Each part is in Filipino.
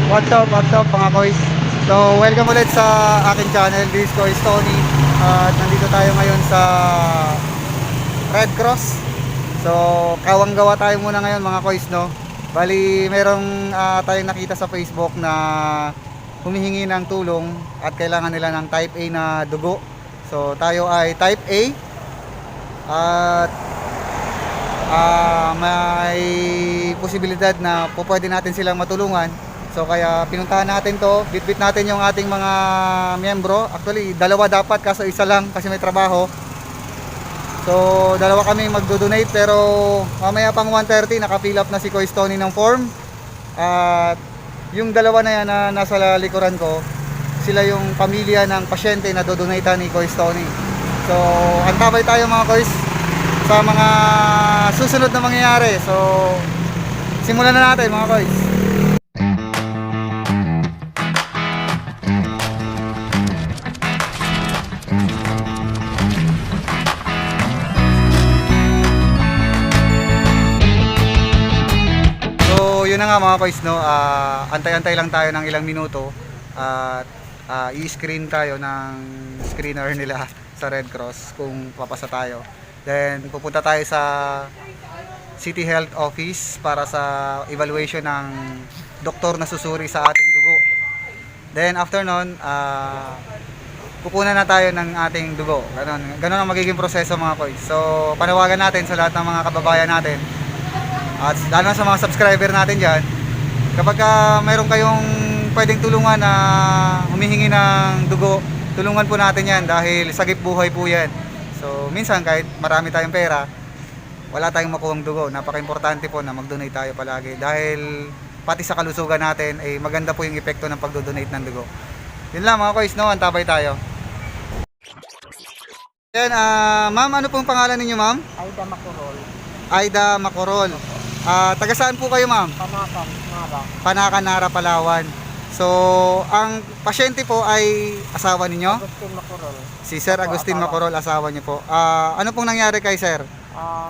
What's up mga kois? So, welcome ulit sa aking channel. This is Kois Tony. At nandito tayo ngayon sa Red Cross. So, kawang gawa tayo muna ngayon mga kois, no? Bali, merong tayong nakita sa Facebook na humihingi ng tulong at kailangan nila ng type A na dugo. So, tayo ay type A. At may posibilidad na pwede natin silang matulungan. So kaya pinuntahan natin to, bitbit natin yung ating mga miyembro. Actually, dalawa dapat kaso isa lang kasi may trabaho. So dalawa kami magdo-donate pero mamaya pang 1:30 naka-fill up na si Kois Tony ng form. At yung dalawa na yan na nasa likuran ko, sila yung pamilya ng pasyente na dodonate ni Kois Tony. So antabay tayo mga Kois sa mga susunod na mangyayari. So simulan na natin mga Kois. So yun na nga mga Kois, no? Antay-antay lang tayo ng ilang minuto at i-screen tayo ng screener nila sa Red Cross kung papasa tayo. Then pupunta tayo sa City Health Office para sa evaluation ng doktor na susuri sa ating dugo. Then after nun, kukunan na tayo ng ating dugo. Ganon ang magiging proseso mga Kois. So panawagan natin sa lahat ng mga kababayan natin at lalo sa mga subscriber natin dyan, kapag mayroon kayong pwedeng tulungan na humihingi ng dugo, tulungan po natin yan dahil sagip buhay po yan. So minsan kahit marami tayong pera, wala tayong makuhang dugo. Napaka-importante po na mag-donate tayo palagi dahil pati sa kalusugan natin ay maganda po yung epekto ng pag-donate ng dugo. Yun lang mga Kois, no? Antabay tayo. Yan, ma'am, ano pong pangalan ninyo, ma'am? Aida Macorol. Aida Macorol. Taga saan po kayo, ma'am? Panakan, Nara. Panakan, Nara, Palawan. So, ang pasyente po ay asawa ninyo? Agustin Macorol. Si Sir Agustin Macorol, asawa niyo po. Ano pong nangyari kay Sir?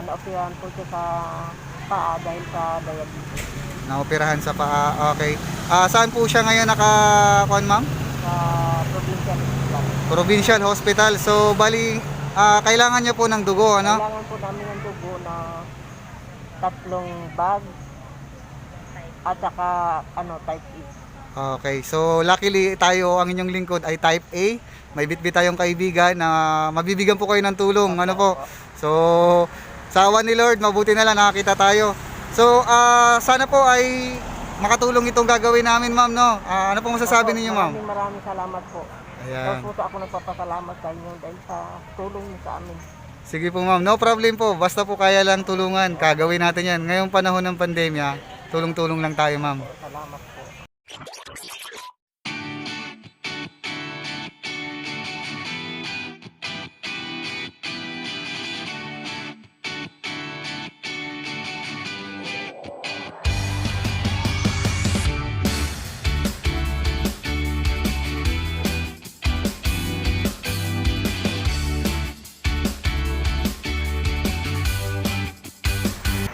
Naoperahan po siya sa paa dahil sa diabetes. Naoperahan sa paa, okay. Saan po siya ngayon naka-kuan, ma'am? Sa provincial hospital. Provincial Hospital. So, bali, kailangan niyo po ng dugo, ano? Kailangan po namin ng dugo na 3 bag at saka type E. Okay, so luckily tayo, ang inyong lingkod ay type A. May bitbit tayong kaibigan na mabibigyan po kayo ng tulong. Ano po? So, sa awan ni Lord, mabuti na lang nakakita tayo. So, sana po ay makatulong itong gagawin namin, ma'am, no? Ano pong masasabi ninyo, ma'am? Maraming salamat po. Ayan. Puso ako nagpapasalamat sa inyo dahil sa tulong niyo sa amin. Sige po, ma'am. No problem po. Basta po kaya lang tulungan. Kagawin natin yan. Ngayong panahon ng pandemya, tulong-tulong lang tayo, ma'am. Salamat po.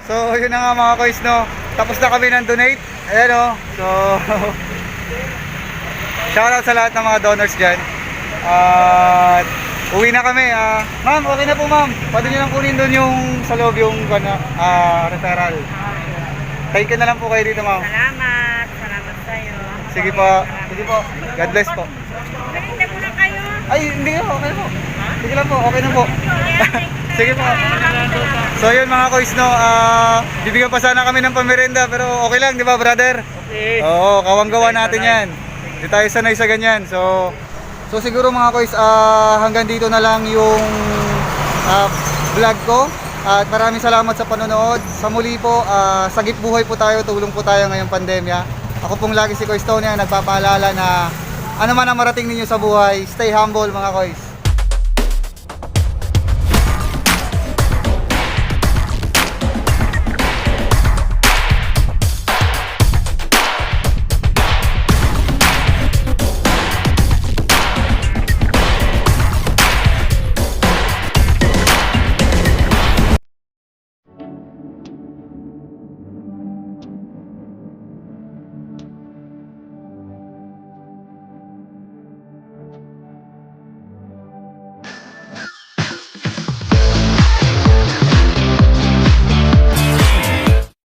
So, yun na nga mga Kois, no? Tapos na kami ng donate. Ayan, no? So, shoutout sa lahat ng mga donors dyan. At uwi na kami. Ma'am, okay na po, ma'am. Pwede nyo lang kunin doon yung sa loob yung referral. Thank you na lang po kayo dito, ma'am. Salamat. Salamat sa'yo. Sige po. Sige po. God bless po. Hindi mo na kayo. Ay, hindi po. Okay po. Sige lang po. Okay na po. Sige po. So yun mga Kois, no, bibigyan pa sana kami ng pamerenda pero okay lang, di ba brother? Okay. Oo, kawang-gawa natin yan. Hindi tayo sanay sa ganyan. So siguro mga Kois, hanggang dito na lang yung vlog ko. At maraming salamat sa panonood. Sa muli po, sagip buhay po tayo, tulong po tayo ngayong pandemya. Ako pong lagi si Kois Tony, nagpapaalala na ano man ang marating ninyo sa buhay, stay humble mga Kois.